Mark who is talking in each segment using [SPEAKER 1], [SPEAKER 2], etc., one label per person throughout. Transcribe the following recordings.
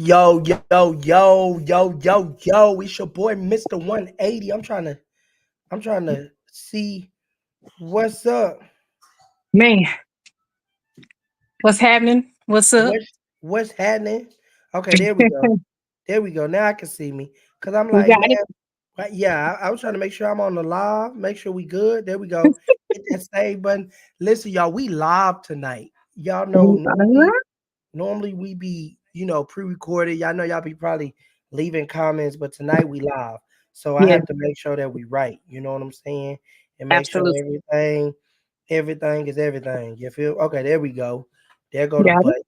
[SPEAKER 1] Yo, yo, yo, yo, yo, yo. It's your boy Mr. 180. I'm trying to see what's up.
[SPEAKER 2] Man, what's happening? What's up?
[SPEAKER 1] What's happening? Okay, there we go. There we go. Now I can see me. Cause I'm
[SPEAKER 2] We
[SPEAKER 1] like,
[SPEAKER 2] got it.
[SPEAKER 1] man, yeah, I was trying to make sure I'm on the live, make sure we good. There we go. Hit that save button. Listen, y'all, we live tonight. Y'all know
[SPEAKER 2] We are.
[SPEAKER 1] normally we be, pre-recorded. Y'all know y'all be probably leaving comments, but tonight we live. So I
[SPEAKER 2] Yes,
[SPEAKER 1] have to make sure that we right. You know what I'm saying? And make sure
[SPEAKER 2] absolutely.
[SPEAKER 1] everything is everything. You feel? Okay, there we go. There go the
[SPEAKER 2] Got it.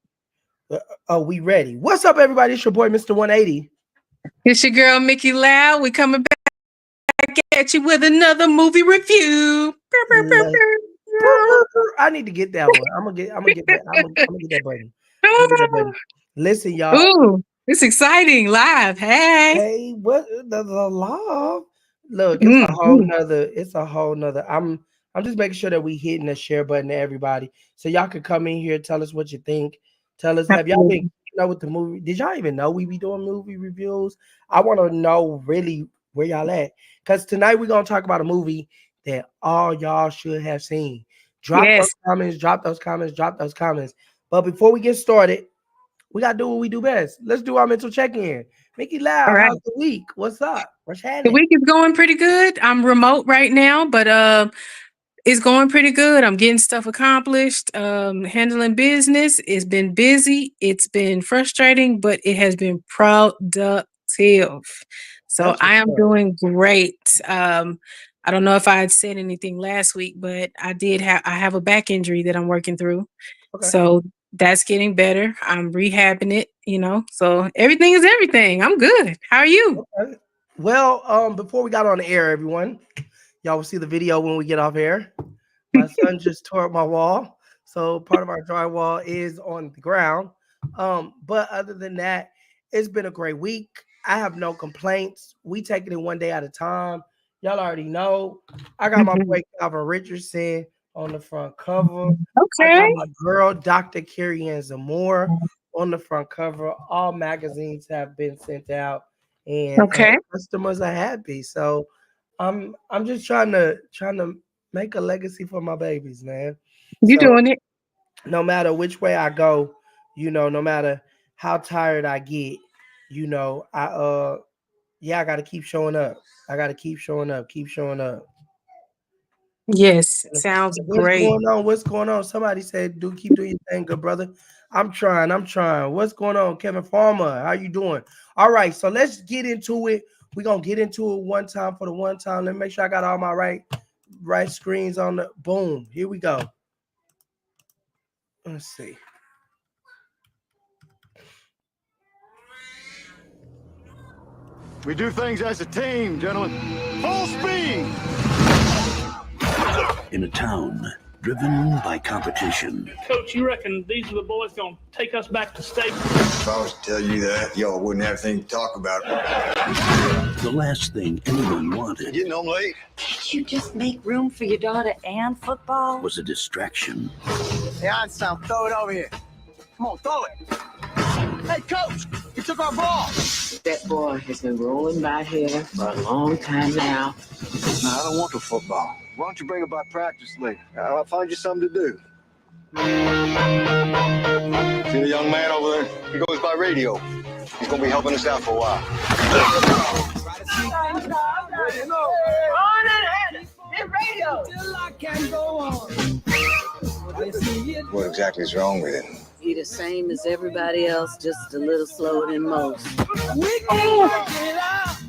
[SPEAKER 1] button. Oh, we ready. What's up, everybody? It's your boy, Mr. 180.
[SPEAKER 2] It's your girl Mickey Loud. We coming back at you with another movie review.
[SPEAKER 1] Let's Purr, purr, purr. I need to get that one. I'm gonna get that. I'm gonna get that button. I'm gonna get that button. Listen, y'all.
[SPEAKER 2] Ooh, it's exciting live. Hey.
[SPEAKER 1] Hey, what the law? Look,
[SPEAKER 2] Mhm.
[SPEAKER 1] it's a whole nother. I'm just making sure that we hitting the share button to everybody. So y'all can come in here, tell us what you think. Tell us, have y'all been
[SPEAKER 2] Absolutely.
[SPEAKER 1] with the movie? Did y'all even know we be doing movie reviews? I want to know really where y'all at. Cause tonight we're gonna talk about a movie that all y'all should have seen. Drop those
[SPEAKER 2] Yes.
[SPEAKER 1] comments, drop those comments, drop those comments. But before we get started, we gotta do what we do best. Let's do our mental check-in. Mickey
[SPEAKER 2] All
[SPEAKER 1] Loud,
[SPEAKER 2] right.
[SPEAKER 1] how's the week? What's up? What's
[SPEAKER 2] The
[SPEAKER 1] happening?
[SPEAKER 2] week is going pretty good. I'm remote right now, but it's going pretty good. I'm getting stuff accomplished. Handling business. It's been busy. It's been frustrating, but it has been productive. So
[SPEAKER 1] That's
[SPEAKER 2] I
[SPEAKER 1] what's
[SPEAKER 2] am
[SPEAKER 1] up.
[SPEAKER 2] doing great. I don't know if I had said anything last week, but I have a back injury that I'm working through.
[SPEAKER 1] Okay.
[SPEAKER 2] So that's getting better. I'm rehabbing it. So everything is everything. I'm good. How are you?
[SPEAKER 1] Okay. Well, before we got on the air, everyone, y'all will see the video when we get off air. My son just tore up my wall, so part of our drywall is on the ground. But other than that, it's been a great week. I have no complaints. We taking it one day at a time. Y'all already know. I got my
[SPEAKER 2] Mhm.
[SPEAKER 1] boy Calvin Richardson on the front cover. I
[SPEAKER 2] Okay.
[SPEAKER 1] got my girl Dr. Carrie Ann Zamora on the front cover. All magazines have been sent out, and
[SPEAKER 2] Okay.
[SPEAKER 1] customers are happy. So I'm just trying to make a legacy for my babies, man.
[SPEAKER 2] You
[SPEAKER 1] So
[SPEAKER 2] doing it?
[SPEAKER 1] no matter which way I go, no matter how tired I get, I gotta keep showing up. I gotta keep showing up.
[SPEAKER 2] Yes. Sounds
[SPEAKER 1] What's
[SPEAKER 2] great.
[SPEAKER 1] going on? What's going on? Somebody said, "Do keep doing your thing, good brother." I'm trying. I'm trying. What's going on, Kevin Farmer? How you doing? All right, so let's get into it. We're gonna get into it one time for the one time. Let me make sure I got all my right screens on the boom. Here we go. Let's see.
[SPEAKER 3] We do things as a team, gentlemen. Full speed!
[SPEAKER 4] In a town driven by competition.
[SPEAKER 5] Coach, you reckon these are the boys gonna take us back to state?
[SPEAKER 3] If I was to tell you that, y'all wouldn't have anything to talk about.
[SPEAKER 4] The last thing anyone wanted
[SPEAKER 3] Getting home late?
[SPEAKER 6] Can't you just make room for your daughter and football?
[SPEAKER 4] was a distraction.
[SPEAKER 3] Hey, Einstein, throw it over here. Come on, throw it. Hey, coach, you took our ball.
[SPEAKER 6] That boy has been rolling by here for a long time now.
[SPEAKER 3] No, I don't want the football. Why don't you bring it by practice later? I'll find you something to do. See the young man over there? He goes by radio. He's gonna be helping us out for a while. What exactly is wrong with it?
[SPEAKER 6] He the same as everybody else, just a little slower than most.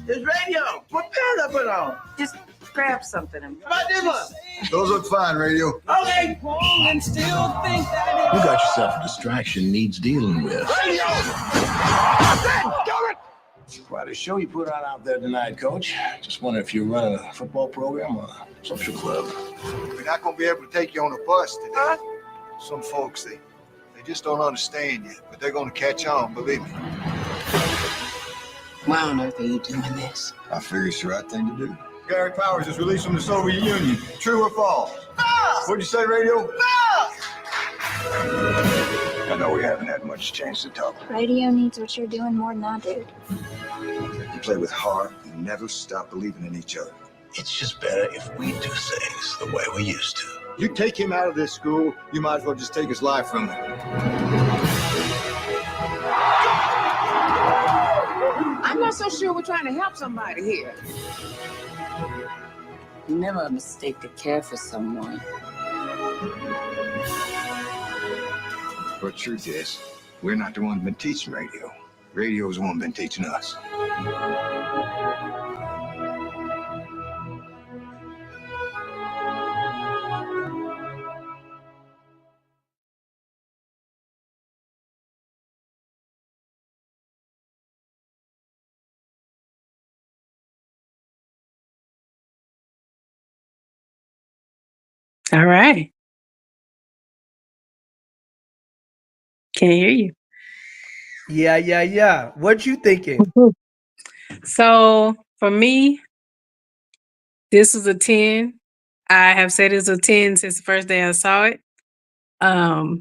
[SPEAKER 1] It's radio. What pen I put on?
[SPEAKER 6] Just grab something and
[SPEAKER 1] What this one?
[SPEAKER 3] Those look fine, radio.
[SPEAKER 1] Okay.
[SPEAKER 4] You got yourself a distraction needs dealing with.
[SPEAKER 7] Quite a show you put on out there tonight, Coach. Just wonder if you're running a football program or a social club.
[SPEAKER 3] We're not gonna be able to take you on a bus today. Some folks, they just don't understand yet, but they're gonna catch on, believe me.
[SPEAKER 6] why on earth are you doing this?
[SPEAKER 3] I figure it's the right thing to do. Gary Powers is released from the Soviet Union. True or false? False! What'd you say, radio? False! I know we haven't had much chance to talk.
[SPEAKER 8] Radio needs what you're doing more than I do.
[SPEAKER 3] You play with heart and never stop believing in each other.
[SPEAKER 4] It's just better if we do things the way we used to.
[SPEAKER 3] You take him out of this school, you might as well just take his life from him.
[SPEAKER 6] I'm not so sure we're trying to help somebody here.
[SPEAKER 9] Never a mistake to care for someone.
[SPEAKER 3] But truth is, we're not the one been teaching radio. Radio's the one been teaching us.
[SPEAKER 2] All right. Can't hear you.
[SPEAKER 1] Yeah. What you thinking?
[SPEAKER 2] So for me, this was a 10. I have said it's a 10 since the first day I saw it. I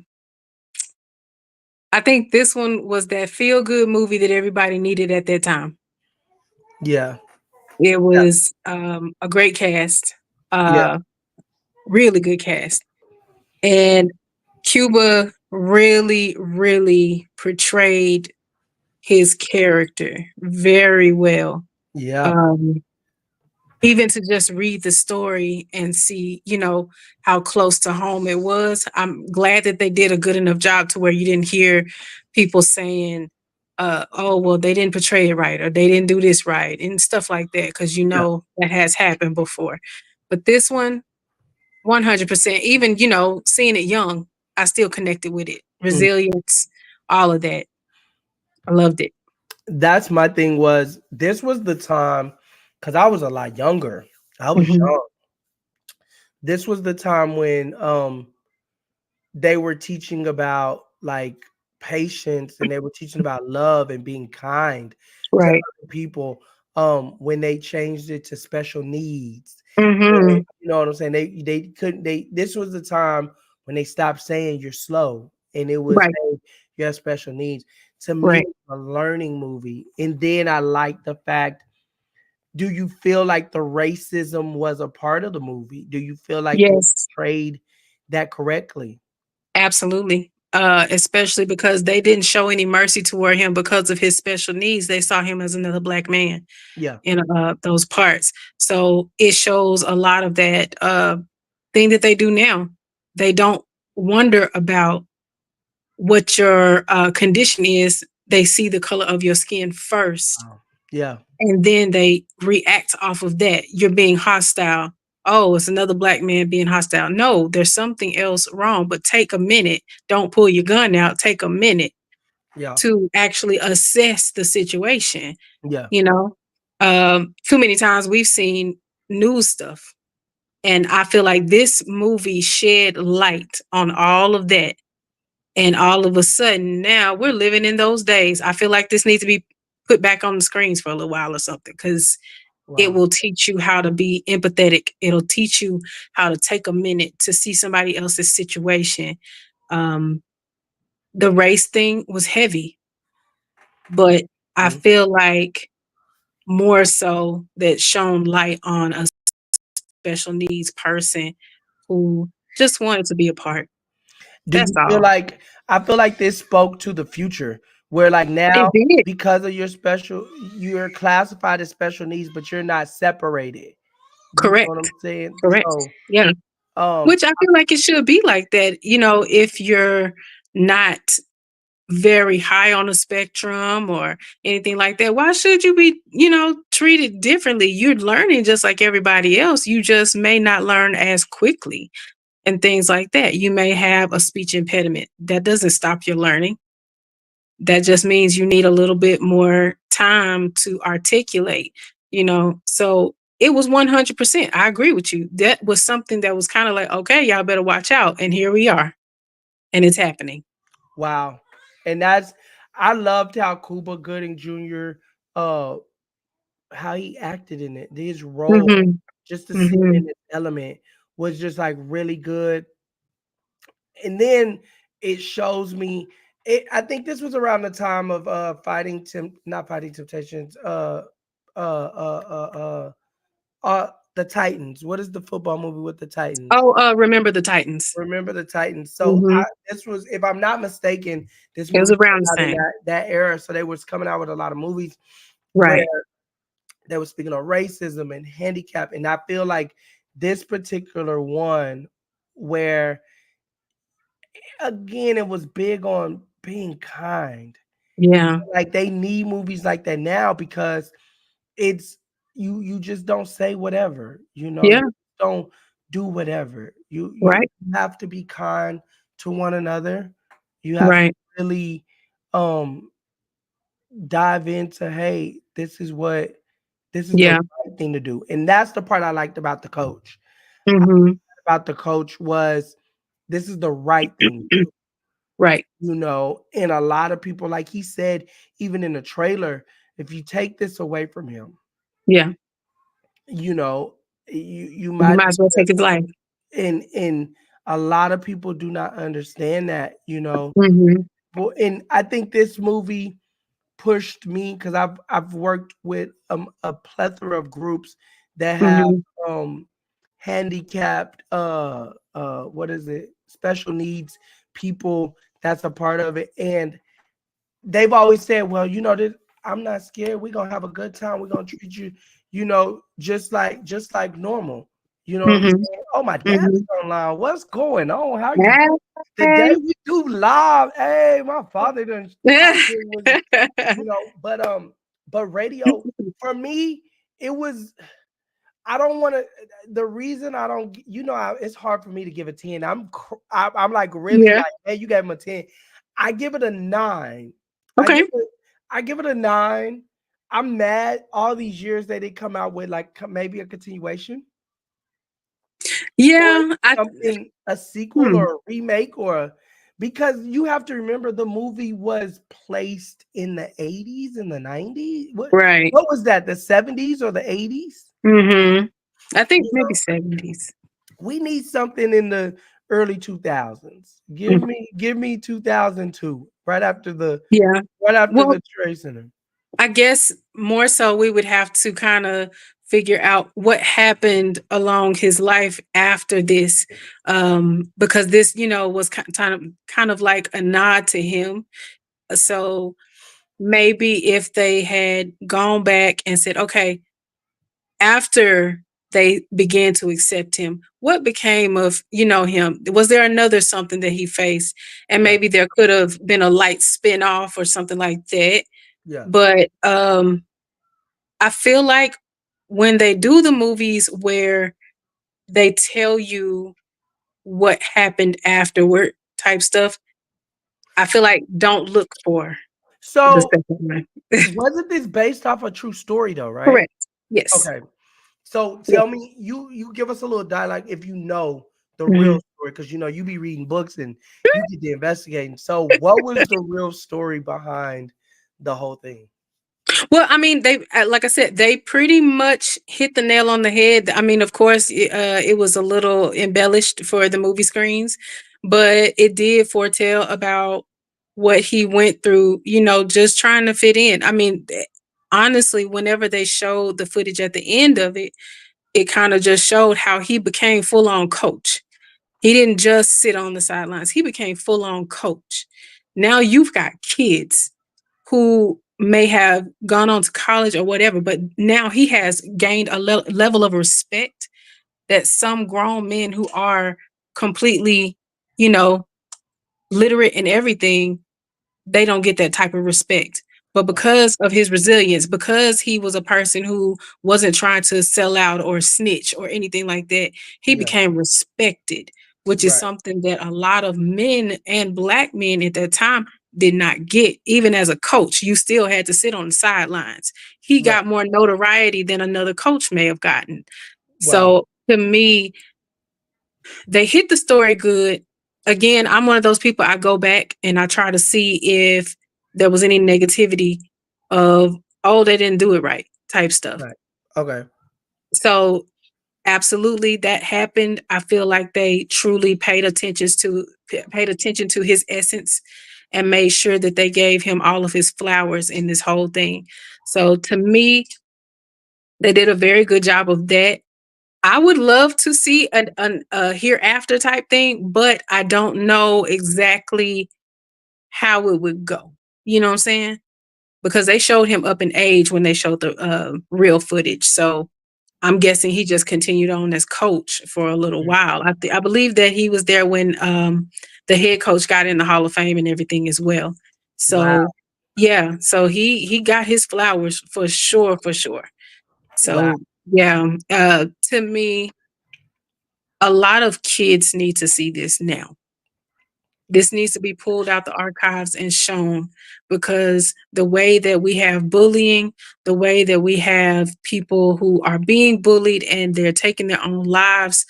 [SPEAKER 2] think this one was that feel-good movie that everybody needed at that time.
[SPEAKER 1] Yeah.
[SPEAKER 2] It was a great cast, really good cast. And Cuba really, really portrayed his character very well.
[SPEAKER 1] Yeah.
[SPEAKER 2] Even to just read the story and see, how close to home it was. I'm glad that they did a good enough job to where you didn't hear people saying, oh, well, they didn't portray it right, or they didn't do this right, and stuff like that, because that has happened before. But this one, 100%, even, seeing it young, I still connected with it. Resilience, all of that. I loved it.
[SPEAKER 1] That's my thing this was the time, because I was a lot younger. I was young. This was the time when they were teaching about like patience, and they were teaching about love and being kind to other people. When they changed it to special needs, you know what I'm saying? They couldn't. This was the time when they stopped saying you're slow, and it was hey, you have special needs. To me, a learning movie. And then I like the fact. Do you feel like the racism was a part of the movie? Do you feel like they portrayed that correctly?
[SPEAKER 2] Absolutely. Especially because they didn't show any mercy toward him because of his special needs. They saw him as another black man.
[SPEAKER 1] Yeah.
[SPEAKER 2] In those parts. So it shows a lot of that thing that they do now. They don't wonder about what your condition is. They see the color of your skin first.
[SPEAKER 1] Yeah.
[SPEAKER 2] And then they react off of that. You're being hostile. Oh, it's another black man being hostile. No, there's something else wrong, but take a minute. Don't pull your gun out. Take a minute to actually assess the situation.
[SPEAKER 1] Yeah.
[SPEAKER 2] Too many times we've seen news stuff, and I feel like this movie shed light on all of that. And all of a sudden now we're living in those days. I feel like this needs to be put back on the screens for a little while or something, because it will teach you how to be empathetic. It'll teach you how to take a minute to see somebody else's situation. The race thing was heavy, but I feel like more so that shone light on a special needs person who just wanted to be a part.
[SPEAKER 1] That's all. I feel like this spoke to the future, where like now, because of your you're classified as special needs, but you're not separated.
[SPEAKER 2] Correct.
[SPEAKER 1] You know what I'm saying?
[SPEAKER 2] Correct. Yeah. Which I feel like it should be like that. If you're not very high on the spectrum or anything like that, why should you be, treated differently? You're learning just like everybody else. You just may not learn as quickly and things like that. You may have a speech impediment. That doesn't stop your learning. That just means you need a little bit more time to articulate, So it was 100%. I agree with you. That was something that was kind of like, okay, y'all better watch out. And here we are. And it's happening.
[SPEAKER 1] Wow. And I loved how Cuba Gooding Jr., how he acted in it. His role, just to see him in this element was just like really good. And then it shows me. I think this was around the time of not Fighting Temptations. The Titans. What is the football movie with the Titans?
[SPEAKER 2] Oh, Remember the Titans.
[SPEAKER 1] Remember the Titans. So
[SPEAKER 2] Mhm.
[SPEAKER 1] this was, if I'm not mistaken, this
[SPEAKER 2] It was
[SPEAKER 1] movie
[SPEAKER 2] around
[SPEAKER 1] came
[SPEAKER 2] the
[SPEAKER 1] out in
[SPEAKER 2] same.
[SPEAKER 1] that era. So they was coming out with a lot of movies
[SPEAKER 2] Right.
[SPEAKER 1] where they were speaking of racism and handicap. And I feel like this particular one, where again, it was big on being kind.
[SPEAKER 2] Yeah.
[SPEAKER 1] Like they need movies like that now because it's you just don't say whatever,
[SPEAKER 2] Yeah.
[SPEAKER 1] you don't do whatever. You
[SPEAKER 2] Right.
[SPEAKER 1] have to be kind to one another. You have to
[SPEAKER 2] Right.
[SPEAKER 1] really dive into, hey, this is the
[SPEAKER 2] Yeah.
[SPEAKER 1] right thing to do. And that's the part I liked about The Coach.
[SPEAKER 2] Hmm.
[SPEAKER 1] About The Coach was this is the right thing to do.
[SPEAKER 2] Right.
[SPEAKER 1] And a lot of people, like he said, even in the trailer, if you take this away from him,
[SPEAKER 2] Yeah.
[SPEAKER 1] you
[SPEAKER 2] You
[SPEAKER 1] might,
[SPEAKER 2] might as well take his life.
[SPEAKER 1] and a lot of people do not understand that,
[SPEAKER 2] Hmm.
[SPEAKER 1] Well, and I think this movie pushed me because I've worked with a plethora of groups that have
[SPEAKER 2] Hmm.
[SPEAKER 1] handicapped what is it, special needs people that's a part of it, and they've always said, well, that I'm not scared, we're gonna have a good time, we're gonna treat you, just like normal, what I'm
[SPEAKER 2] Hmm.
[SPEAKER 1] saying? Oh, my dad's
[SPEAKER 2] Hmm.
[SPEAKER 1] online, what's going on, how you?
[SPEAKER 2] Yeah.
[SPEAKER 1] The day we do live, hey, my father done popped in with me, but radio for me, it was, I don't want to. The reason I don't, it's hard for me to give a 10. I'm like really
[SPEAKER 2] Yeah.
[SPEAKER 1] like, hey, you gave him a 10. I give it a 9.
[SPEAKER 2] Okay.
[SPEAKER 1] I give it a 9. I'm mad all these years they didn't come out with like maybe a continuation or
[SPEAKER 2] Yeah.
[SPEAKER 1] something, a sequel or a remake because you have to remember the movie was placed in the 80s and the 90s.
[SPEAKER 2] Right.
[SPEAKER 1] What was that? The 70s or the 80s?
[SPEAKER 2] Hmm. I think maybe 70s.
[SPEAKER 1] We need something in the early 2000s. Give me 2002, right after the
[SPEAKER 2] Yeah. Well,
[SPEAKER 1] Trade Center.
[SPEAKER 2] I guess more so we would have to kind of figure out what happened along his life after this, because this, was kind of like a nod to him. So maybe if they had gone back and said, okay, after they began to accept him, what became of, him? Was there another something that he faced? And
[SPEAKER 1] Yeah.
[SPEAKER 2] maybe there could have been a light spin-off or something like that.
[SPEAKER 1] Yeah.
[SPEAKER 2] But I feel like when they do the movies where they tell you what happened afterward type stuff, I feel like don't look for the
[SPEAKER 1] So
[SPEAKER 2] second one.
[SPEAKER 1] wasn't this based off a true story though, right?
[SPEAKER 2] Correct. Yes.
[SPEAKER 1] Okay. So
[SPEAKER 2] Yeah.
[SPEAKER 1] tell me, you give us a little dialogue if you know the
[SPEAKER 2] Mhm.
[SPEAKER 1] real story, because you be reading books and you did the investigating. So what was the real story behind the whole thing?
[SPEAKER 2] Well, I mean, they like I said, they pretty much hit the nail on the head. I mean, of course, it was a little embellished for the movie screens, but it did foretell about what he went through. Just trying to fit in. I mean, honestly, whenever they showed the footage at the end of it, it kind of just showed how he became full on coach. He didn't just sit on the sidelines. He became full on coach. Now you've got kids who may have gone on to college or whatever, but now he has gained a level of respect that some grown men who are completely, you know, literate in everything, they don't get that type of respect. But because of his resilience, because he was a person who wasn't trying to sell out or snitch or anything like that, he
[SPEAKER 1] Yeah.
[SPEAKER 2] became respected, which is
[SPEAKER 1] Right.
[SPEAKER 2] something that a lot of men and Black men at that time did not get. Even as a coach, you still had to sit on the sidelines. He
[SPEAKER 1] Right.
[SPEAKER 2] got more notoriety than another coach may have gotten.
[SPEAKER 1] Wow.
[SPEAKER 2] So to me, they hit the story good. Again, I'm one of those people, I go back and I try to see if there was any negativity of, oh, they didn't do it right type stuff.
[SPEAKER 1] Right. Okay.
[SPEAKER 2] So absolutely that happened. I feel like they truly paid attention to his essence and made sure that they gave him all of his flowers in this whole thing. So to me, they did a very good job of that. I would love to see a hereafter type thing, but I don't know exactly how it would go. You know what I'm saying? Because they showed him up in age when they showed the real footage. So I'm guessing he just continued on as coach for a little while. I believe that he was there when the head coach got in the Hall of Fame and everything as well. So
[SPEAKER 1] Wow.
[SPEAKER 2] yeah, so he got his flowers for sure, for sure. So
[SPEAKER 1] Wow.
[SPEAKER 2] yeah, to me, a lot of kids need to see this now. This needs to be pulled out the archives and shown, because the way that we have bullying, the way that we have people who are being bullied and they're taking their own lives,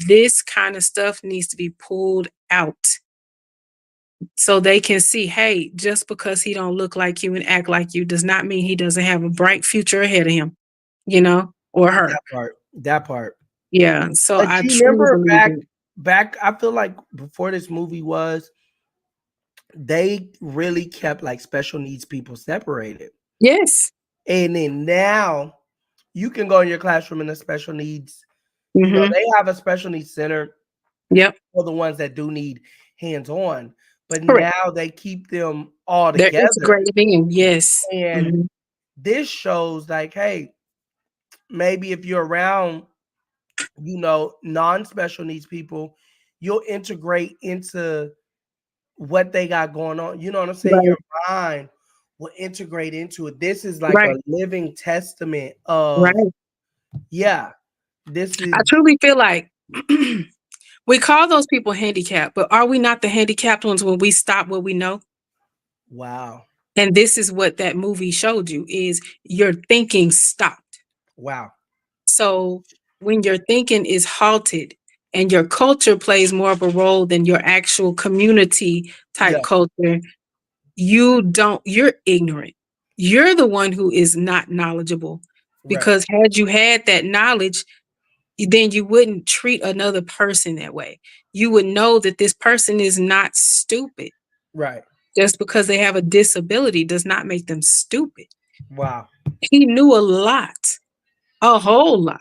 [SPEAKER 2] this kind of stuff needs to be pulled out so they can see, hey, just because he don't look like you and act like you does not mean he doesn't have a bright future ahead of him, or her.
[SPEAKER 1] That part.
[SPEAKER 2] Yeah. So
[SPEAKER 1] But
[SPEAKER 2] I
[SPEAKER 1] you
[SPEAKER 2] truly
[SPEAKER 1] remember
[SPEAKER 2] believe it.
[SPEAKER 1] back, I feel like before this movie they really kept like special needs people separated.
[SPEAKER 2] Yes.
[SPEAKER 1] And then now you can go in your classroom in the special needs.
[SPEAKER 2] Mhm.
[SPEAKER 1] They have a special needs center
[SPEAKER 2] Yep.
[SPEAKER 1] for the ones that do need hands-on. But
[SPEAKER 2] Correct.
[SPEAKER 1] now they keep them all
[SPEAKER 2] They're
[SPEAKER 1] together.
[SPEAKER 2] integrated in. Yes.
[SPEAKER 1] And
[SPEAKER 2] Mhm.
[SPEAKER 1] this shows like, hey, maybe if you're around, non-special needs people, you'll integrate into what they got going on. You know what I'm saying?
[SPEAKER 2] Right.
[SPEAKER 1] Your mind will integrate into it. This is like
[SPEAKER 2] Right.
[SPEAKER 1] a living testament of,
[SPEAKER 2] Right.
[SPEAKER 1] yeah, this is,
[SPEAKER 2] I truly feel like we call those people handicapped, but are we not the handicapped ones when we stop what we know?
[SPEAKER 1] wow.
[SPEAKER 2] And this is what that movie showed you, is your thinking stopped.
[SPEAKER 1] Wow.
[SPEAKER 2] So when your thinking is halted and your culture plays more of a role than your actual community type
[SPEAKER 1] Yeah.
[SPEAKER 2] culture, you're ignorant. You're the one who is not knowledgeable,
[SPEAKER 1] Right.
[SPEAKER 2] because had you had that knowledge, then you wouldn't treat another person that way. You would know that this person is not stupid.
[SPEAKER 1] Right.
[SPEAKER 2] Just because they have a disability does not make them stupid.
[SPEAKER 1] Wow.
[SPEAKER 2] He knew a lot, a whole lot.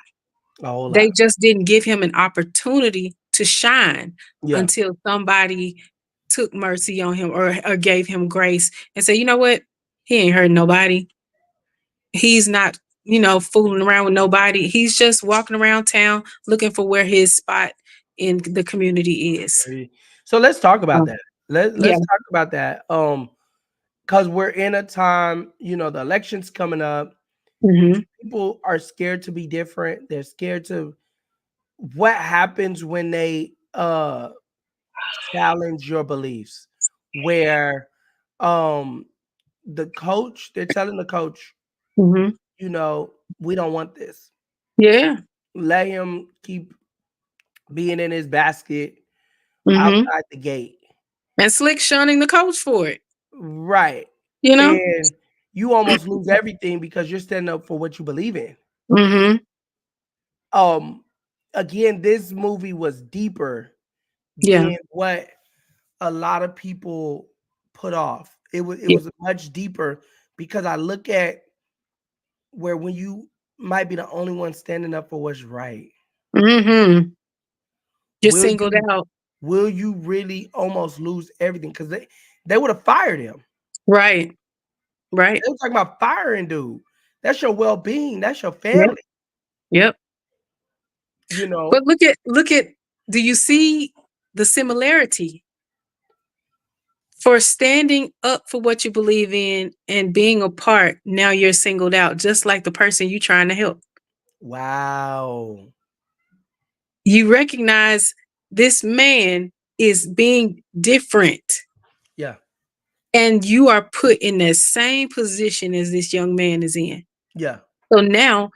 [SPEAKER 1] A whole lot.
[SPEAKER 2] They just didn't give him an opportunity to shine
[SPEAKER 1] Yeah.
[SPEAKER 2] until somebody took mercy on him or gave him grace and said, you know what? He ain't hurt nobody. He's not, fooling around with nobody. He's just walking around town looking for where his spot in the community is.
[SPEAKER 1] So let's talk about
[SPEAKER 2] Oh,
[SPEAKER 1] that. Let's
[SPEAKER 2] yeah.
[SPEAKER 1] talk about that. Because we're in a time, the election's coming up.
[SPEAKER 2] Mhm.
[SPEAKER 1] People are scared to be different. They're scared to what happens when they challenge your beliefs, where they're telling the coach,
[SPEAKER 2] Mhm.
[SPEAKER 1] we don't want this.
[SPEAKER 2] Yeah.
[SPEAKER 1] Let him keep being in his basket
[SPEAKER 2] Mhm.
[SPEAKER 1] outside the gate.
[SPEAKER 2] And Slick shunning the coach for it.
[SPEAKER 1] Right.
[SPEAKER 2] And
[SPEAKER 1] And you almost lose everything because you're standing up for what you believe in.
[SPEAKER 2] Mhm.
[SPEAKER 1] Again, this movie was deeper
[SPEAKER 2] Yeah.
[SPEAKER 1] than what a lot of people put off. It
[SPEAKER 2] Yeah.
[SPEAKER 1] was much deeper, because I look at where when you might be the only one standing up for what's right,
[SPEAKER 2] Mhm. You're
[SPEAKER 1] will
[SPEAKER 2] singled
[SPEAKER 1] you
[SPEAKER 2] out.
[SPEAKER 1] will you really almost lose everything? Because they would have fired him.
[SPEAKER 2] Right. Right.
[SPEAKER 1] They were talking about firing dude. That's your well-being. That's your
[SPEAKER 2] Yep.
[SPEAKER 1] family.
[SPEAKER 2] Yep.
[SPEAKER 1] You know,
[SPEAKER 2] But look at do you see the similarity? For standing up for what you believe in and being a part, now you're singled out, just like the person you're trying to help.
[SPEAKER 1] wow.
[SPEAKER 2] You recognize this man is being different,
[SPEAKER 1] Yeah.
[SPEAKER 2] and you are put in the same position as this young man is in.
[SPEAKER 1] Yeah.
[SPEAKER 2] So now,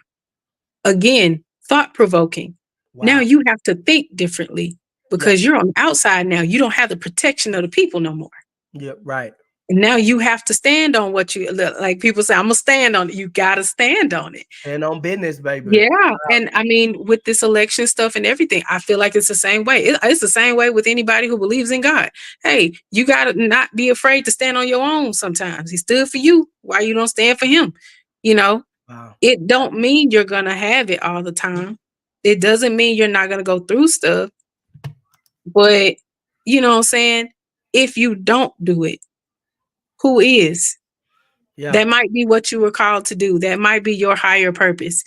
[SPEAKER 2] again, thought provoking. Now
[SPEAKER 1] Wow.
[SPEAKER 2] you have to think differently because you're on the outside now. You don't have the protection of the people no more.
[SPEAKER 1] Yeah. Right.
[SPEAKER 2] now you have to stand on what you like. People say, I'm gonna stand on it. You gotta stand on it.
[SPEAKER 1] And on business, baby.
[SPEAKER 2] Yeah. And I mean, with this election stuff and everything, I feel like it's the same way. It's the same way with anybody who believes in God. Hey, you gotta not be afraid to stand on your own sometimes. He stood for you. Why you don't stand for him? You know,
[SPEAKER 1] Wow.
[SPEAKER 2] it don't mean you're gonna have it all the time. It doesn't mean you're not gonna go through stuff. But you know what I'm saying? If you don't do it, who is?
[SPEAKER 1] Yeah.
[SPEAKER 2] That might be what you were called to do. That might be your higher purpose.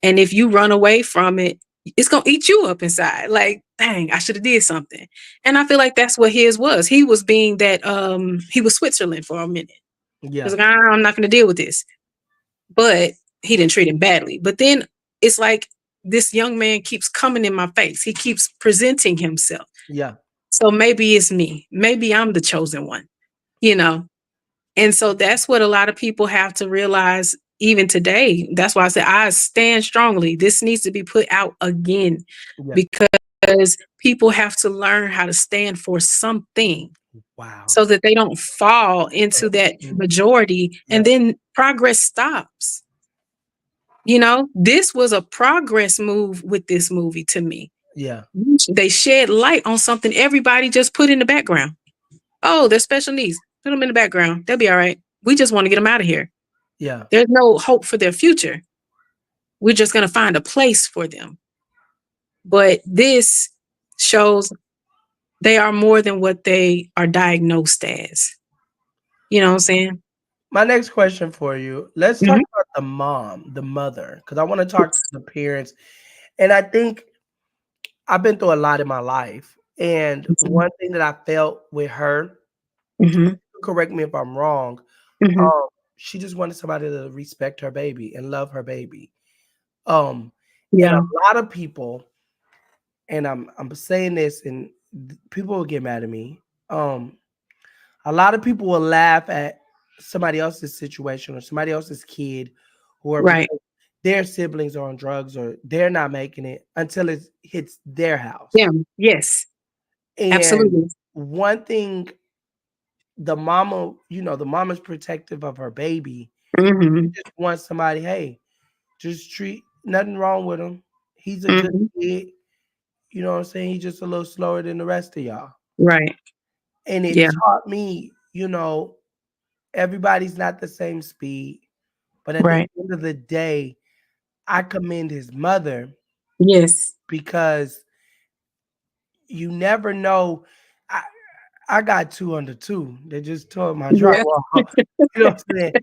[SPEAKER 2] And if you run away from it, it's gonna eat you up inside. Like, dang, I should have did something. And I feel like that's what his was. He was being that he was Switzerland for a minute. He
[SPEAKER 1] Yeah.
[SPEAKER 2] was like, I'm not gonna deal with this. But he didn't treat him badly. But then it's like this young man keeps coming in my face. He keeps presenting himself.
[SPEAKER 1] Yeah.
[SPEAKER 2] So maybe it's me. Maybe I'm the chosen one, you know? And so that's what a lot of people have to realize even today. That's why I said I stand strongly. This needs to be put out again
[SPEAKER 1] Yeah.
[SPEAKER 2] because people have to learn how to stand for something
[SPEAKER 1] Wow.
[SPEAKER 2] so that they don't fall into that majority and then progress stops. You know, this was a progress move with this movie to me.
[SPEAKER 1] Yeah.
[SPEAKER 2] They shed light on something everybody just put in the background. Oh, they're special needs. Put them in the background. They'll be all right. We just want to get them out of here.
[SPEAKER 1] Yeah.
[SPEAKER 2] There's no hope for their future. We're just going to find a place for them. But this shows they are more than what they are diagnosed as. You know what I'm saying?
[SPEAKER 1] My next question for you, let's talk about the mom, the mother, because I want to talk to the parents. And I think I've been through a lot in my life. And one thing that I felt with her, correct me if I'm wrong, she just wanted somebody to respect her baby and love her baby. And a lot of people, and I'm saying this, and people will get mad at me. A lot of people will laugh at somebody else's situation or somebody else's kid who are
[SPEAKER 2] Right.
[SPEAKER 1] their siblings are on drugs or they're not making it until it hits their house.
[SPEAKER 2] Yeah. Yes.
[SPEAKER 1] And
[SPEAKER 2] Absolutely.
[SPEAKER 1] one thing, the mama, the mama's protective of her baby.
[SPEAKER 2] Mm-hmm.
[SPEAKER 1] Just wants somebody, hey, just treat, nothing wrong with him. He's a good kid. You know what I'm saying? He's just a little slower than the rest of y'all.
[SPEAKER 2] Right.
[SPEAKER 1] And it taught me, everybody's not the same speed. But at the end of the day, I commend his mother.
[SPEAKER 2] Yes.
[SPEAKER 1] Because you never know. I got 2 under 2. They just tore my drywall. You know what I'm saying?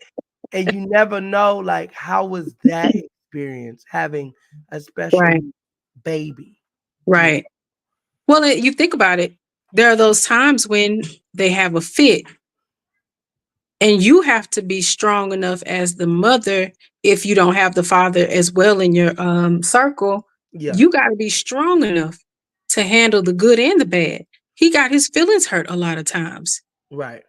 [SPEAKER 1] And you never know, like, how was that experience having a special baby?
[SPEAKER 2] Right. Well, you think about it. There are those times when they have a fit and you have to be strong enough as the mother. If you don't have the father as well in your circle, you got to be strong enough to handle the good and the bad. He got his feelings hurt a lot of times.
[SPEAKER 1] Right.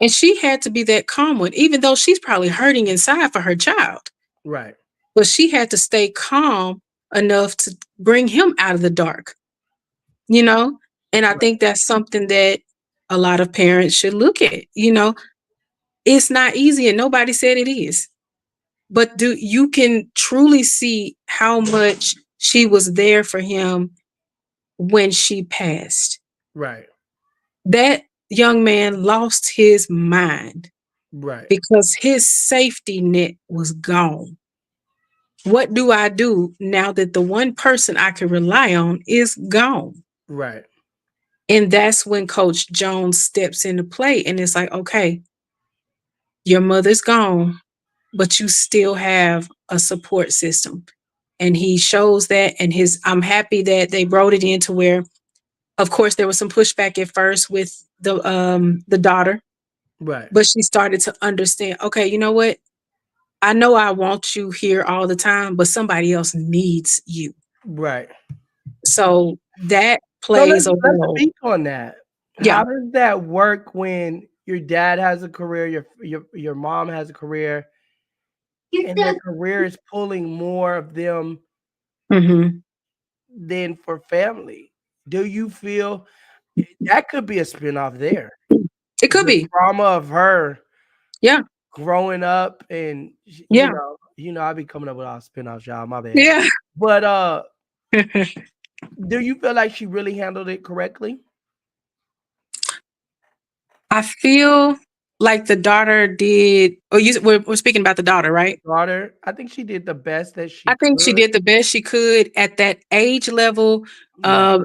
[SPEAKER 2] And she had to be that calm one, even though she's probably hurting inside for her child.
[SPEAKER 1] Right.
[SPEAKER 2] But she had to stay calm enough to bring him out of the dark, And I think that's something that a lot of parents should look at. It's not easy and nobody said it is. But you can truly see how much she was there for him when she passed.
[SPEAKER 1] Right.
[SPEAKER 2] That young man lost his mind.
[SPEAKER 1] Right.
[SPEAKER 2] Because his safety net was gone. What do I do now that the one person I can rely on is gone?
[SPEAKER 1] Right.
[SPEAKER 2] And that's when Coach Jones steps into play. And it's like, okay, your mother's gone, but you still have a support system. And he shows that. And I'm happy that they wrote it into where, of course, there was some pushback at first with the daughter.
[SPEAKER 1] Right.
[SPEAKER 2] But she started to understand, okay, you know what? I know I want you here all the time, but somebody else needs you.
[SPEAKER 1] Right.
[SPEAKER 2] So that plays a role.
[SPEAKER 1] Let's speak on that. How does that work when your dad has a career, your mom has a career, and their career is pulling more of them than for family? Do you feel that could be a spinoff there?
[SPEAKER 2] It could
[SPEAKER 1] the
[SPEAKER 2] be.
[SPEAKER 1] trauma of her
[SPEAKER 2] Yeah.
[SPEAKER 1] growing up, and
[SPEAKER 2] Yeah.
[SPEAKER 1] I be coming up with all spin-offs, y'all. My bad.
[SPEAKER 2] Yeah.
[SPEAKER 1] But do you feel like she really handled it correctly?
[SPEAKER 2] I feel like the daughter did. We're speaking about the daughter, right?
[SPEAKER 1] Daughter, I think she did the best that she
[SPEAKER 2] I think she
[SPEAKER 1] could.
[SPEAKER 2] did the best she could at that age level.
[SPEAKER 1] Yeah.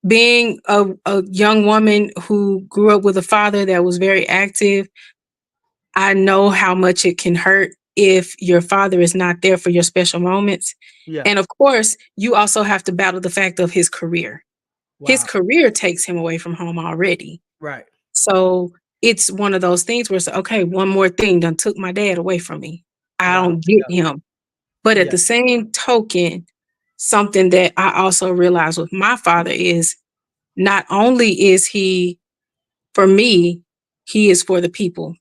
[SPEAKER 2] Being a young woman who grew up with a father that was very active, I know how much it can hurt if your father is not there for your special moments.
[SPEAKER 1] Yeah.
[SPEAKER 2] And of course, you also have to battle the fact of his career. His
[SPEAKER 1] Wow.
[SPEAKER 2] career takes him away from home already.
[SPEAKER 1] Right.
[SPEAKER 2] So it's one of those things where it's okay, one more thing done took my dad away from me. I
[SPEAKER 1] Wow.
[SPEAKER 2] don't get him. But at
[SPEAKER 1] Yeah.
[SPEAKER 2] the same token, something that I also realized with my father is not only is he for me, he is for the people.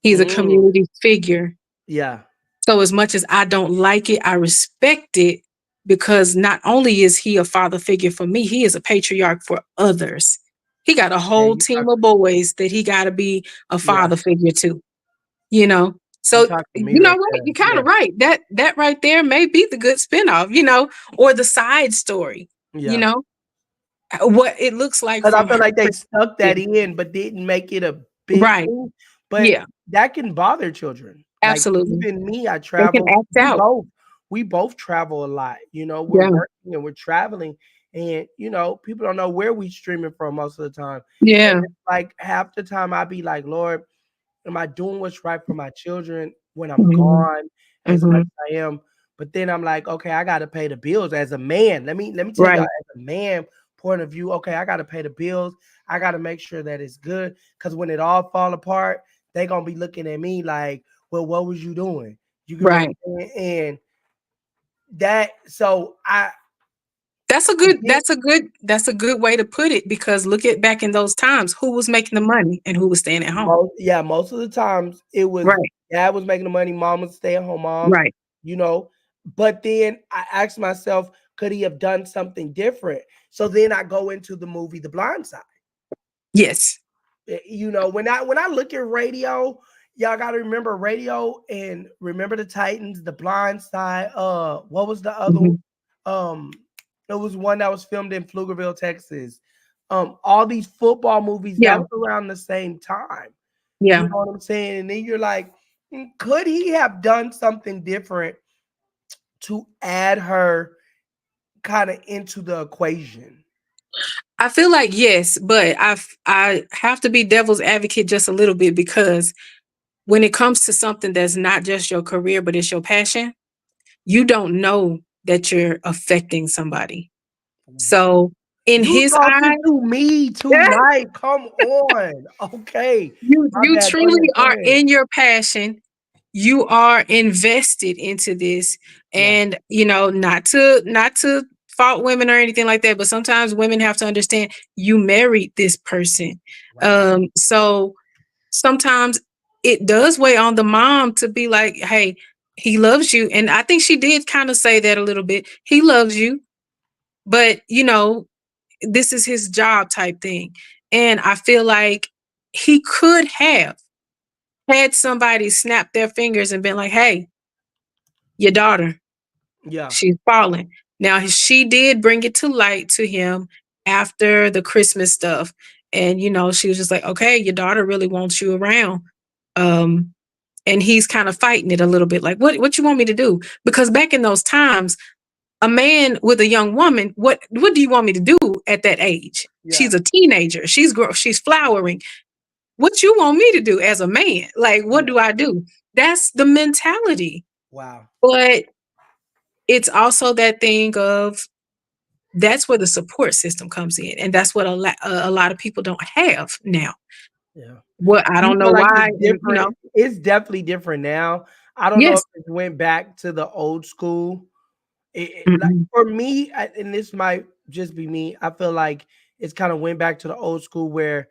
[SPEAKER 2] He's a community figure.
[SPEAKER 1] Yeah.
[SPEAKER 2] So as much as I don't like it, I respect it because not only is he a father figure for me, he is a patriarch for others. He got a whole
[SPEAKER 1] you
[SPEAKER 2] team
[SPEAKER 1] talk-
[SPEAKER 2] of boys that he got to be a
[SPEAKER 1] Yeah.
[SPEAKER 2] father figure to, you know? So,
[SPEAKER 1] talk to me
[SPEAKER 2] you know
[SPEAKER 1] right
[SPEAKER 2] what?
[SPEAKER 1] there.
[SPEAKER 2] You're kind
[SPEAKER 1] Yeah.
[SPEAKER 2] of right. That right there may be the good spinoff, or the side story,
[SPEAKER 1] Yeah.
[SPEAKER 2] what it looks like
[SPEAKER 1] Because I
[SPEAKER 2] from
[SPEAKER 1] feel
[SPEAKER 2] her
[SPEAKER 1] like they stuck that
[SPEAKER 2] perspective.
[SPEAKER 1] in, but didn't make it a big
[SPEAKER 2] Right.
[SPEAKER 1] thing. But
[SPEAKER 2] Yeah,
[SPEAKER 1] that can bother children. Like
[SPEAKER 2] absolutely.
[SPEAKER 1] even me, I
[SPEAKER 2] They can
[SPEAKER 1] travel.
[SPEAKER 2] act out.
[SPEAKER 1] We both travel a lot. We're
[SPEAKER 2] Yeah.
[SPEAKER 1] working and we're traveling, and people don't know where we streaming from most of the time.
[SPEAKER 2] Yeah.
[SPEAKER 1] And it's like half the time I be like, Lord, am I doing what's right for my children when I'm
[SPEAKER 2] Mhm.
[SPEAKER 1] gone as much
[SPEAKER 2] Mhm.
[SPEAKER 1] as I am? But then I'm like, okay, I gotta pay the bills as a man. Let me tell
[SPEAKER 2] Right.
[SPEAKER 1] y'all as a man point of view, okay, I gotta pay the bills. I gotta make sure that it's good. Cause when it all fall apart, they gonna be looking at me like, well, what was you doing? You get what I'm
[SPEAKER 2] Right.
[SPEAKER 1] saying? And that so I
[SPEAKER 2] That's a
[SPEAKER 1] it
[SPEAKER 2] good
[SPEAKER 1] did-
[SPEAKER 2] that's a good way to put it because look at back in those times, who was making the money and who was staying at home.
[SPEAKER 1] most of the times it was
[SPEAKER 2] Right.
[SPEAKER 1] dad was making the money, mom was stay at home mom,
[SPEAKER 2] Right.
[SPEAKER 1] you know. But then I asked myself, could he have done something different? So then I go into the movie The Blind Side.
[SPEAKER 2] Yes.
[SPEAKER 1] When I look at Radio, y'all got to remember Radio and Remember the Titans, The Blind Side. What was the other
[SPEAKER 2] Mhm.
[SPEAKER 1] one? It was one that was filmed in Pflugerville, Texas. All these football movies
[SPEAKER 2] Yeah.
[SPEAKER 1] that was around the same time.
[SPEAKER 2] Yeah.
[SPEAKER 1] You know what I'm saying? And then you're like, could he have done something different to add her kind of into the equation?
[SPEAKER 2] I feel like yes, but I have to be devil's advocate just a little bit because when it comes to something that's not just your career but it's your passion, you don't know that you're affecting somebody. So in
[SPEAKER 1] You
[SPEAKER 2] his
[SPEAKER 1] talking
[SPEAKER 2] eyes,
[SPEAKER 1] to me tonight? Come on, okay. My
[SPEAKER 2] you
[SPEAKER 1] bad. Go
[SPEAKER 2] truly
[SPEAKER 1] ahead. Go
[SPEAKER 2] are
[SPEAKER 1] ahead.
[SPEAKER 2] in your passion. You are invested into this,
[SPEAKER 1] Yeah.
[SPEAKER 2] and not to fault women or anything like that, but sometimes women have to understand you married this person.
[SPEAKER 1] Right.
[SPEAKER 2] So sometimes it does weigh on the mom to be like, hey, he loves you. And I think she did kind of say that a little bit. He loves you, but this is his job type thing. And I feel like he could have had somebody snap their fingers and been like, hey, your daughter,
[SPEAKER 1] Yeah.
[SPEAKER 2] she's falling. Now, she did bring it to light to him after the Christmas stuff. And, she was just like, okay, your daughter really wants you around. And he's kind of fighting it a little bit like, what you want me to do? Because back in those times, a man with a young woman, what do you want me to do at that age?
[SPEAKER 1] Yeah.
[SPEAKER 2] She's a teenager. She's flowering. What you want me to do as a man? Like, what do I do? That's the mentality.
[SPEAKER 1] Wow.
[SPEAKER 2] But it's also that thing of that's where the support system comes in. And that's what a lot of people don't have now.
[SPEAKER 1] Yeah.
[SPEAKER 2] Well, I
[SPEAKER 1] You
[SPEAKER 2] don't know
[SPEAKER 1] feel like
[SPEAKER 2] why.
[SPEAKER 1] it's different. It's definitely different now. I don't know
[SPEAKER 2] Yes.
[SPEAKER 1] if it went back to the old school. Like
[SPEAKER 2] Mm-mm.
[SPEAKER 1] for me, and this might just be me, I feel like it's kind of went back to the old school where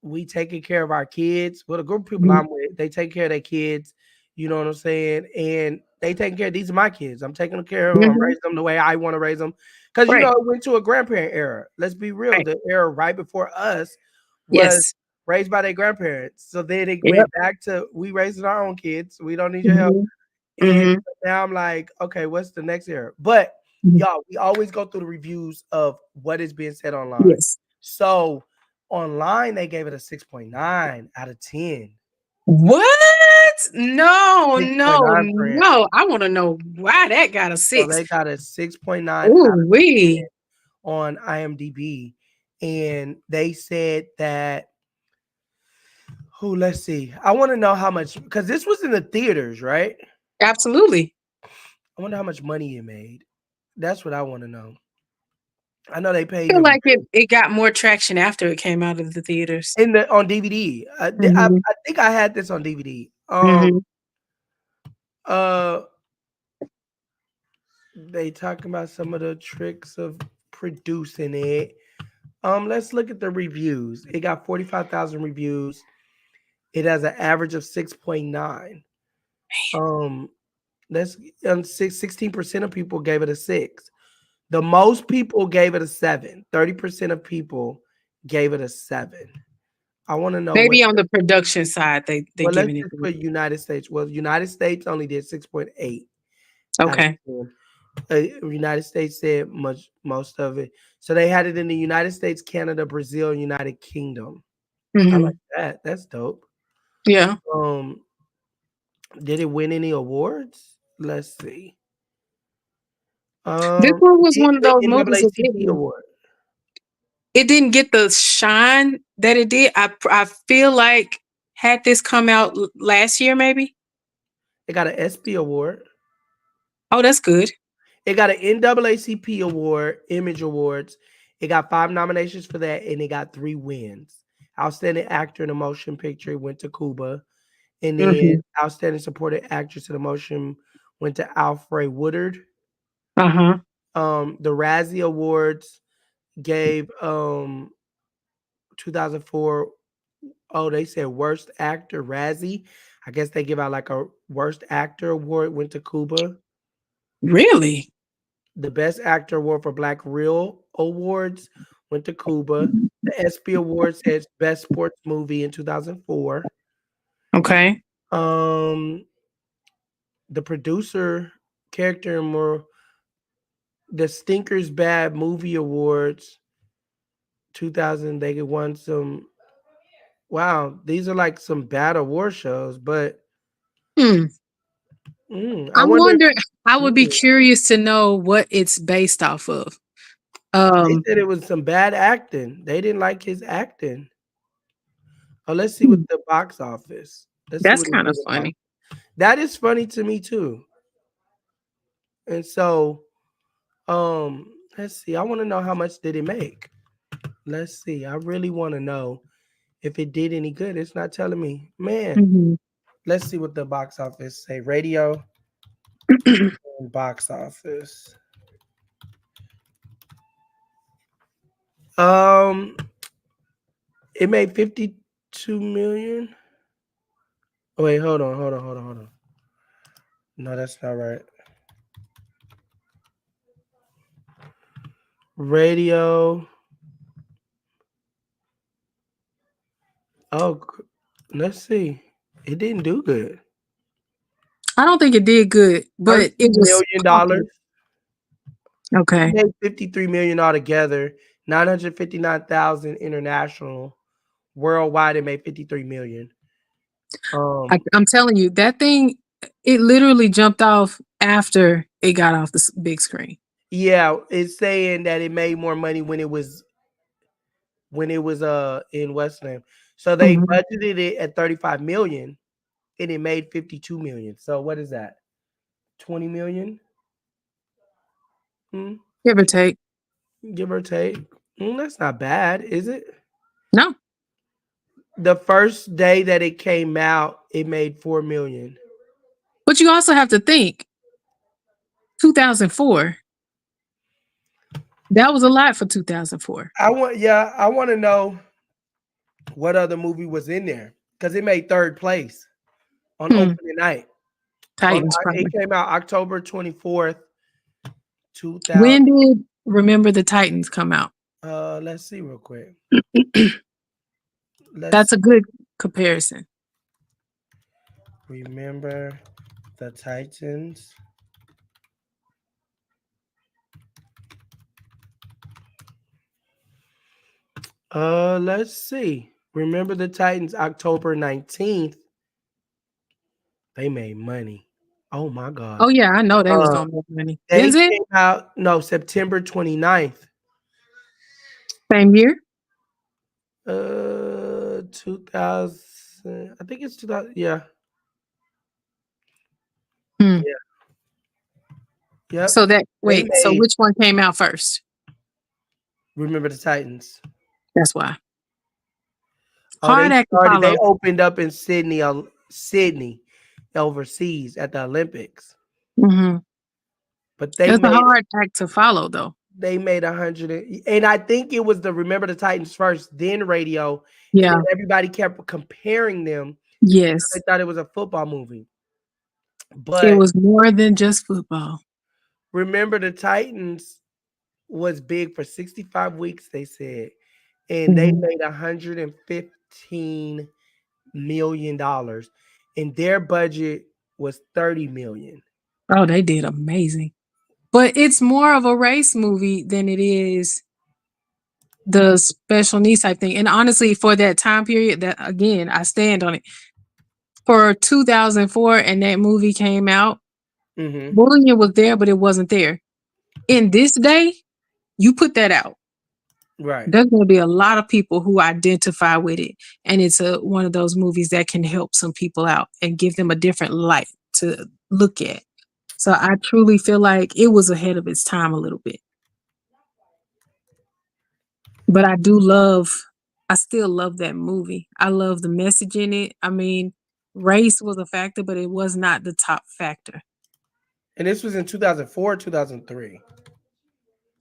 [SPEAKER 1] we taking care of our kids. Well, the group of people
[SPEAKER 2] Mhm.
[SPEAKER 1] I'm with, they take care of their kids, you know what I'm saying? And they taking care, these are my kids. I'm taking care of them, I'm
[SPEAKER 2] Mhm.
[SPEAKER 1] raising them the way I want to raise them. Because
[SPEAKER 2] Right.
[SPEAKER 1] it went to a grandparent era. Let's be real,
[SPEAKER 2] Right.
[SPEAKER 1] the era right before us was
[SPEAKER 2] Yes.
[SPEAKER 1] raised by their grandparents. So then it
[SPEAKER 2] Yep.
[SPEAKER 1] went back to we raising our own kids. We don't need your help. And now I'm like, okay, what's the next era? But y'all, we always go through the reviews of what is being said online.
[SPEAKER 2] Yes.
[SPEAKER 1] So online, they gave it a 6.9 out of 10.
[SPEAKER 2] What? No,
[SPEAKER 1] 6.9 for it.
[SPEAKER 2] no. I want to know why that got a
[SPEAKER 1] So
[SPEAKER 2] 6.
[SPEAKER 1] they got a 6.9 out of
[SPEAKER 2] Ooh,
[SPEAKER 1] 10 on IMDb. And they said that, let's see. I want to know how much, because this was in the theaters, right?
[SPEAKER 2] Absolutely.
[SPEAKER 1] I wonder how much money it made. That's what I want to know. I know they paid
[SPEAKER 2] I feel
[SPEAKER 1] him
[SPEAKER 2] like it got more traction after it came out of the theaters.
[SPEAKER 1] on DVD. I think I had this on DVD. They talking about some of the tricks of producing it. Let's look at the reviews. It got 45,000 reviews. It has an average of 6.9. That's 16% of people gave it a 6. The most people gave it a 7. 30% of people gave it a 7. I want to know
[SPEAKER 2] maybe on the production side they giving it.
[SPEAKER 1] Let's just put United States. Well, United States only did 6.8.
[SPEAKER 2] Okay.
[SPEAKER 1] United States said most of it. So they had it in the United States, Canada, Brazil, United Kingdom. I like that. That's dope.
[SPEAKER 2] Yeah.
[SPEAKER 1] Did it win any awards? Let's see.
[SPEAKER 2] This one was one of those movies that
[SPEAKER 1] NAACP award.
[SPEAKER 2] It didn't get the shine that it did. I feel like had this come out last year, maybe.
[SPEAKER 1] It got an ESPY award.
[SPEAKER 2] Oh, that's good.
[SPEAKER 1] It got an NAACP award, Image Awards. It got 5 nominations for that, and it got 3 wins. Outstanding actor in a motion picture went to Cuba, and then outstanding supporting actress in a motion went to Alfre Woodard. The Razzie Awards gave 2004. Oh, they said worst actor Razzie. I guess they give out like a worst actor award went to Cuba.
[SPEAKER 2] Really?
[SPEAKER 1] The best actor award for Black Reel Awards went to Cuba. The ESPY Award says best sports movie in 2004.
[SPEAKER 2] Okay.
[SPEAKER 1] The producer character more the Stinkers Bad Movie Awards 2000 they won some. Wow, these are like some bad award shows, but
[SPEAKER 2] I'm wondering. I would be curious to know what it's based off of.
[SPEAKER 1] They said it was some bad acting. They didn't like his acting. Oh, let's see what the box office.
[SPEAKER 2] That's kind of funny.
[SPEAKER 1] That is funny to me too. And so, let's see. I want to know how much did it make. Let's see. I really want to know if it did any good. It's not telling me, man. Let's see what the box office say. Radio and box office. It made 52 million. Oh, wait, hold on. No, that's not right. Radio. Oh, let's see. It didn't do good.
[SPEAKER 2] I don't think it did good, but it was
[SPEAKER 1] $1 million.
[SPEAKER 2] Okay.
[SPEAKER 1] It made $53 million altogether. 959,000 international. Worldwide, it made 53 million.
[SPEAKER 2] I'm telling you, that thing, it literally jumped off after it got off the big screen.
[SPEAKER 1] Yeah, it's saying that it made more money when it was in Westland. So they budgeted it at 35 million and it made 52 million. So what is that? 20 million?
[SPEAKER 2] Give or take.
[SPEAKER 1] That's not bad, is it?
[SPEAKER 2] No.
[SPEAKER 1] The first day that it came out, it made 4 million.
[SPEAKER 2] But you also have to think 2004. That was a lot for 2004.
[SPEAKER 1] I want to know what other movie was in there because it made 3rd place on opening night.
[SPEAKER 2] Titans.
[SPEAKER 1] It came out October 24th, 2000.
[SPEAKER 2] When did Remember the Titans come out?
[SPEAKER 1] Let's see real quick.
[SPEAKER 2] That's a good comparison.
[SPEAKER 1] Remember the Titans. Let's see. Remember the Titans, October 19th. They made money. Oh my God.
[SPEAKER 2] Oh yeah, I know they was gonna make money.
[SPEAKER 1] They
[SPEAKER 2] Is it
[SPEAKER 1] came out September 29th.
[SPEAKER 2] same year?
[SPEAKER 1] 2000. I think it's 2000. Yeah.
[SPEAKER 2] Hmm.
[SPEAKER 1] Yeah. Yep.
[SPEAKER 2] So that
[SPEAKER 1] They
[SPEAKER 2] so
[SPEAKER 1] made
[SPEAKER 2] which one came out first?
[SPEAKER 1] Remember the Titans.
[SPEAKER 2] That's why.
[SPEAKER 1] Oh,
[SPEAKER 2] Hard act to
[SPEAKER 1] they
[SPEAKER 2] follow.
[SPEAKER 1] opened up in Sydney, overseas at the Olympics.
[SPEAKER 2] Mm-hmm.
[SPEAKER 1] But they
[SPEAKER 2] It's a
[SPEAKER 1] made
[SPEAKER 2] hard act to follow, though.
[SPEAKER 1] they made 100, and I think it was the Remember the Titans first, then radio, and
[SPEAKER 2] Yeah.
[SPEAKER 1] then everybody kept comparing them.
[SPEAKER 2] Yes.
[SPEAKER 1] They thought it was a football movie,
[SPEAKER 2] It
[SPEAKER 1] but
[SPEAKER 2] was more than just football.
[SPEAKER 1] Remember the Titans was big for 65 weeks, they said, and they
[SPEAKER 2] Mhm.
[SPEAKER 1] made $115 million, and their budget was 30 million.
[SPEAKER 2] Oh, they did amazing. But it's more of a race movie than it is the special needs type thing. And honestly, for that time period, that again, I stand on it. For 2004, and that movie came out,
[SPEAKER 1] Mm-hmm.
[SPEAKER 2] bullying was there, but it wasn't there. In this day, you put that out.
[SPEAKER 1] Right.
[SPEAKER 2] There's going to be a lot of people who identify with it, and it's one of those movies that can help some people out and give them a different light to look at. So I truly feel like it was ahead of its time a little bit. But I still love that movie. I love the message in it. I mean, race was a factor, but it was not the top factor.
[SPEAKER 1] And this was in 2004, 2003.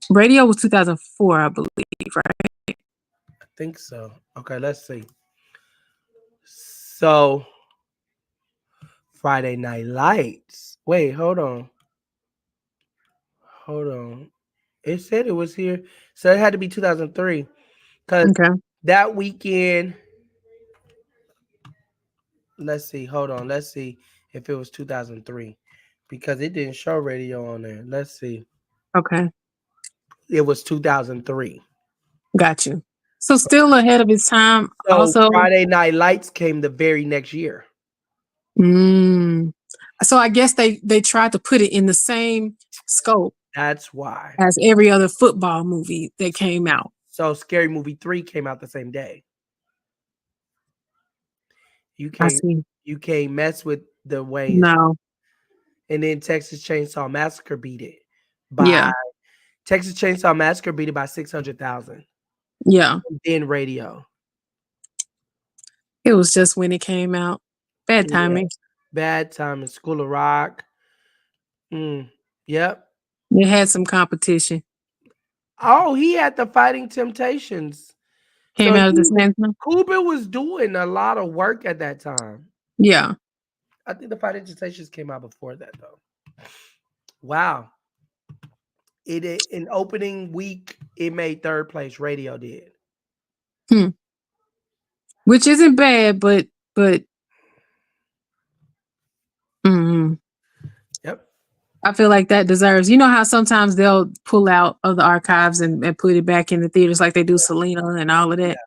[SPEAKER 2] Radio was 2004, I believe, right?
[SPEAKER 1] I think so. Okay, let's see. So Friday Night Lights. Wait, hold on. It said it was here. So it had to be 2003. Because
[SPEAKER 2] Okay.
[SPEAKER 1] that weekend, let's see. Hold on. Let's see if it was 2003. Because it didn't show radio on there. Let's see.
[SPEAKER 2] Okay.
[SPEAKER 1] It was 2003.
[SPEAKER 2] Got you. So still ahead of its time.
[SPEAKER 1] So
[SPEAKER 2] Also,
[SPEAKER 1] Friday Night Lights came the very next year.
[SPEAKER 2] So I guess they tried to put it in the same scope
[SPEAKER 1] That's why.
[SPEAKER 2] as every other football movie that came out.
[SPEAKER 1] So Scary Movie 3 came out the same day. You
[SPEAKER 2] I
[SPEAKER 1] can't
[SPEAKER 2] see.
[SPEAKER 1] mess with the way.
[SPEAKER 2] No.
[SPEAKER 1] And then Texas Chainsaw Massacre beat it
[SPEAKER 2] Yeah.
[SPEAKER 1] Texas Chainsaw Massacre beat it by 600,000.
[SPEAKER 2] Yeah.
[SPEAKER 1] Then radio.
[SPEAKER 2] It was just when it came out. Bad timing.
[SPEAKER 1] Bad timing. School of Rock. Yep.
[SPEAKER 2] It had some competition.
[SPEAKER 1] Oh, he had the Fighting Temptations.
[SPEAKER 2] Came out of the same time.
[SPEAKER 1] Kubrick was doing a lot of work at that time.
[SPEAKER 2] Yeah.
[SPEAKER 1] I think the Fighting Temptations came out before that, though. Wow. It in opening week, it made third place. Radio did.
[SPEAKER 2] Which isn't bad, but
[SPEAKER 1] Yep.
[SPEAKER 2] I feel like that deserves, you know how sometimes they'll pull out of the archives and put it back in the theaters like they do Selena and all of that.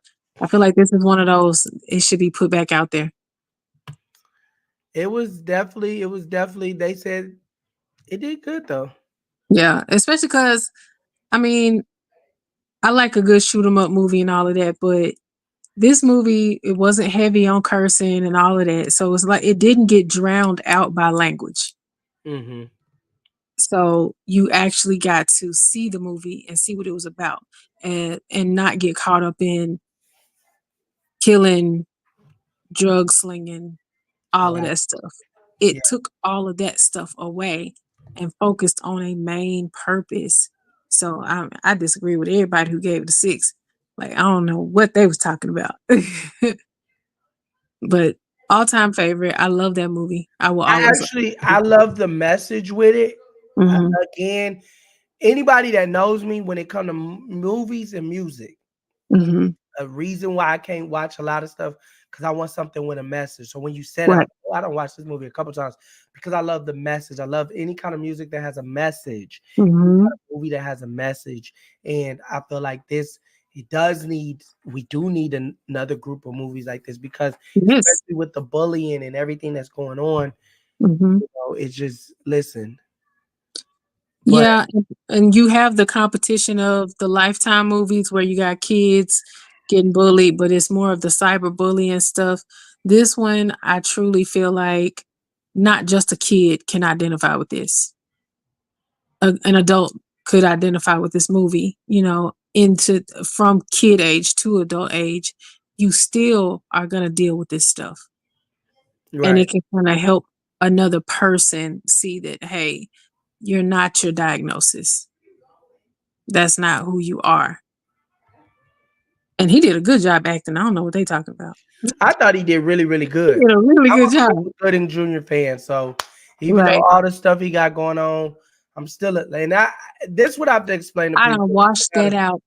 [SPEAKER 2] I feel like this is one of those, it should be put back out there.
[SPEAKER 1] It was definitely, they said it did good though.
[SPEAKER 2] Yeah, especially because, I mean, I like a good shoot 'em up movie and all of that, but this movie, it wasn't heavy on cursing and all of that. So it's like, it didn't get drowned out by language.
[SPEAKER 1] Mm-hmm.
[SPEAKER 2] So you actually got to see the movie and see what it was about and not get caught up in killing, drug slinging, all of that stuff. It took all of that stuff away and focused on a main purpose. So I disagree with everybody who gave it a 6. Like, I don't know what they was talking about. But all-time favorite. I love that movie. I will always
[SPEAKER 1] I love the message with it.
[SPEAKER 2] Mhm.
[SPEAKER 1] Again, anybody that knows me when it comes to movies and music,
[SPEAKER 2] Mhm.
[SPEAKER 1] a reason why I can't watch a lot of stuff because I want something with a message. So when you said
[SPEAKER 2] Right.
[SPEAKER 1] I don't watch this movie a couple times because I love the message. I love any kind of music that has a message.
[SPEAKER 2] Mhm.
[SPEAKER 1] Movie that has a message, and I feel like we do need another group of movies like this because
[SPEAKER 2] Yes.
[SPEAKER 1] especially with the bullying and everything that's going on,
[SPEAKER 2] Mhm.
[SPEAKER 1] it's just listen. But
[SPEAKER 2] Yeah, and you have the competition of the Lifetime movies where you got kids getting bullied, but it's more of the cyberbullying stuff. This one, I truly feel like not just a kid can identify with this. An adult could identify with this movie, from kid age to adult age. You still are going to deal with this stuff. And it can kind of help another person see that, hey, you're not your diagnosis. That's not who you are. And he did a good job acting. I don't know what they talking about.
[SPEAKER 1] I thought he did really, really good.
[SPEAKER 2] He did a really
[SPEAKER 1] I'm
[SPEAKER 2] good
[SPEAKER 1] a
[SPEAKER 2] job.
[SPEAKER 1] Gooding Jr. fan, so even
[SPEAKER 2] Right.
[SPEAKER 1] though all the stuff he got going on, I'm still this would have to explain to
[SPEAKER 2] I
[SPEAKER 1] people.
[SPEAKER 2] done washed that out.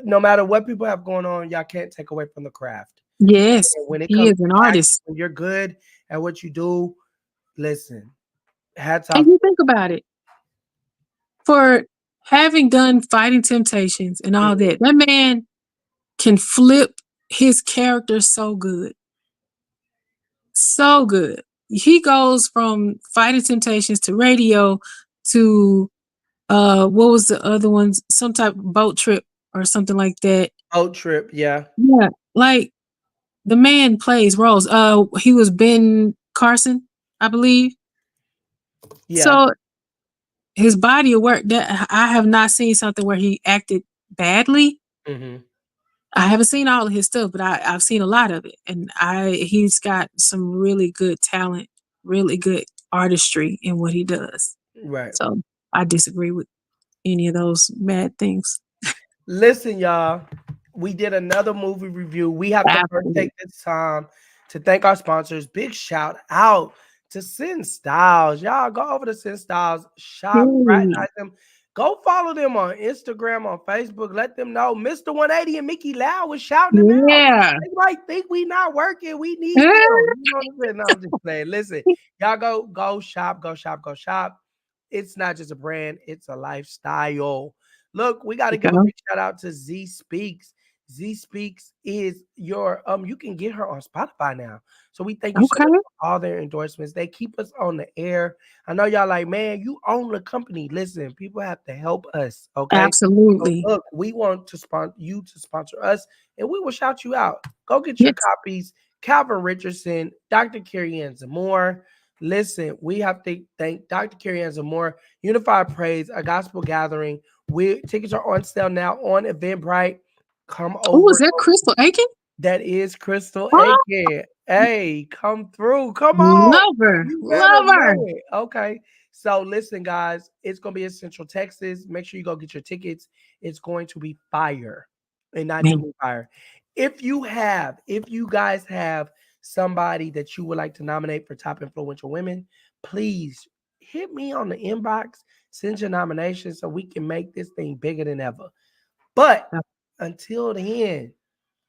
[SPEAKER 1] No matter what people have going on, y'all can't take away from the craft.
[SPEAKER 2] Yes,
[SPEAKER 1] And when it
[SPEAKER 2] he
[SPEAKER 1] comes
[SPEAKER 2] is an
[SPEAKER 1] to acting,
[SPEAKER 2] artist.
[SPEAKER 1] when you're good at what you do, listen, hats off.
[SPEAKER 2] And you think about it. For having done Fighting Temptations and all that man can flip his character so good. So good. He goes from Fighting Temptations to Radio to what was the other ones? Some type of boat trip or something like that.
[SPEAKER 1] Boat trip, yeah.
[SPEAKER 2] Yeah, like the man plays roles. He was Ben Carson, I believe.
[SPEAKER 1] Yeah.
[SPEAKER 2] So his body of work, that I have not seen something where he acted badly.
[SPEAKER 1] Mhm.
[SPEAKER 2] I haven't seen all of his stuff, but I've seen a lot of it, and he's got some really good talent, really good artistry in what he does.
[SPEAKER 1] Right.
[SPEAKER 2] So I disagree with any of those bad things.
[SPEAKER 1] Listen, y'all, we did another movie review. We have to first take this time to thank our sponsors. Big shout out to Sin Styles. Y'all go over to Sin Styles shop, fraternize them. Go follow them on Instagram, on Facebook. Let them know Mr. 180 and Mickey Lau was shouting them out.
[SPEAKER 2] Yeah.
[SPEAKER 1] They might think we not working. We need them. You know what I'm saying? No, I'm just saying. Listen, y'all go shop, go shop, go shop. It's not just a brand, it's a lifestyle. Look, we got to give a big shout out to Z Speaks. Z Speaks is your you can get her on Spotify now. So we thank you so much for all their endorsements. They keep us on the air. I know y'all like, man, you own the company. Listen, people have to help us. Okay.
[SPEAKER 2] Absolutely.
[SPEAKER 1] So look, we want to sponsor us, and we will shout you out. Go get your copies. Calvin Richardson, Dr. Carrie Ann Zamore. Listen, we have to thank Dr. Carrie Ann Zamore, Unified Praise, a gospel gathering. Tickets are on sale now on Eventbrite. Come over.
[SPEAKER 2] Oh, is that Crystal Aiken?
[SPEAKER 1] That is Crystal Aiken. Hey, come through. Come on.
[SPEAKER 2] Love her.
[SPEAKER 1] Okay. So listen, guys, it's going to be in Central Texas. Make sure you go get your tickets. It's going to be fire and not even fire. If you guys have somebody that you would like to nominate for Top Influential Women, please hit me on the inbox, send your nomination so we can make this thing bigger than ever. But until then,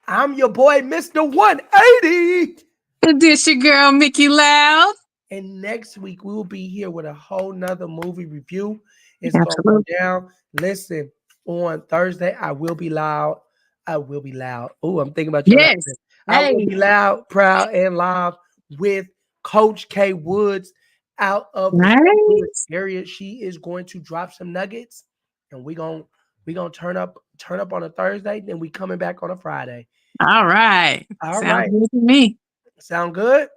[SPEAKER 1] I'm your boy, Mr. 180.
[SPEAKER 2] And this your girl, Mickey Loud.
[SPEAKER 1] And next week, we will be here with a whole nother movie review. It's going to go down. Listen, on Thursday, I will be loud. Oh, I'm thinking about you.
[SPEAKER 2] Yes.
[SPEAKER 1] I will be loud, proud, and live with Coach K Woods out of the area. She is going to drop some nuggets, and we're gonna turn up on a Thursday. Then we coming back on a Friday.
[SPEAKER 2] All right. Sounds good to me.
[SPEAKER 1] Sound good?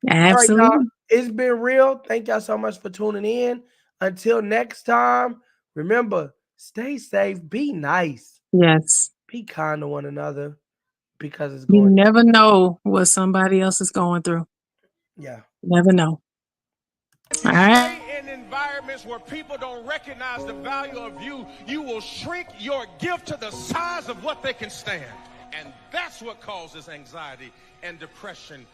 [SPEAKER 2] Absolutely.
[SPEAKER 1] All right, y'all. It's been real. Thank y'all so much for tuning in. Until next time, remember, stay safe, be nice.
[SPEAKER 2] Yes.
[SPEAKER 1] Be kind to one another because it's
[SPEAKER 2] You
[SPEAKER 1] going.
[SPEAKER 2] never know what somebody else is going through.
[SPEAKER 1] Yeah.
[SPEAKER 2] Never know. All right.
[SPEAKER 10] In environments where people don't recognize the value of you, you will shrink your gift to the size of what they can stand. And that's what causes anxiety and depression